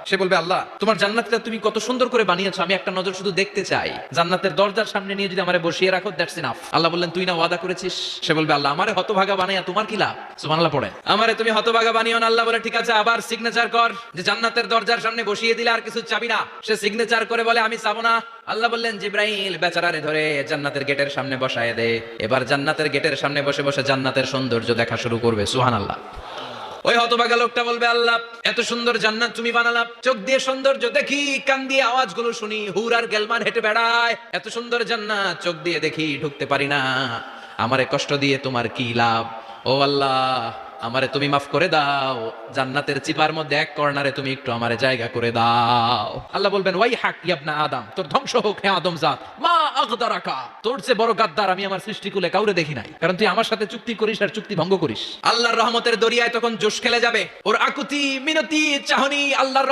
সে বলবে আল্লাহ তোমার জান্নাতটা তুমি কত সুন্দর করে বানিয়েছো, আমি একটা নজর শুধু দেখতে চাই। জান্নাতের দরজার সামনে নিয়ে যদি আমারে বসিয়ে রাখো, দ্যাটস ইনাফ। আল্লাহ বললেন তুই না ওয়াদা করেছিস। সে বলবে আল্লাহ আমারে হতভাগা বানাইয়া তোমার কি লাভ? সুবহানাল্লাহ পড়ে। আমারে তুমি হতভাগা বানিও না। আল্লাহ বলে ঠিক আছে, আবার সিগনেচার কর যে জান্নাতের দরজার সামনে বসিয়ে দিলে আর কিছু চাবি না। সে সিগনেচার করে বলে আমি চাবো না। আল্লাহ বললেন জিব্রাইল বেচারারে ধরে জান্নাতের গেটের সামনে বসায় দে। এবার জান্নাতের গেটের সামনে বসে বসে জান্নাতের সৌন্দর্য দেখা শুরু করবে। সুবহানাল্লাহ। ওই হতভাগা লোকটা বলবে আল্লাহ এত সুন্দর জান্নাত তুমি বানালা, চোখ দিয়ে সৌন্দর্য দেখি, কান দিয়ে আওয়াজগুলো শুনি, হুর আর গেলমান হেঁটে বেড়ায়, এত সুন্দর জান্নাত চোখ দিয়ে দেখি, ঢুকতে পারি না, আমারে কষ্ট দিয়ে তোমার কি লাভ? ও আল্লাহ আমারে তুমি মাফ করে দাও, জান্নাতের চিপার মধ্যে এক কর্নারে তুমি একটু আমারে জায়গা করে দাও। আল্লাহ বলবেন ওয়াই হাক ইবনা আদম, তোর ধ্বংস হোক হে আদম জাত, মা আগদারাকা, তোর চেয়ে বড় গাদ্দার আমি আমার সৃষ্টিকুলে কাউরে দেখি নাই, কারণ তুই আমার সাথে চুক্তি করিস আর চুক্তি ভঙ্গ করিস। আল্লাহর রহমতের দরিয়ায় তখন জোশ খেলে যাবে, ওর আকুতি মিনতি চাহনি আল্লাহর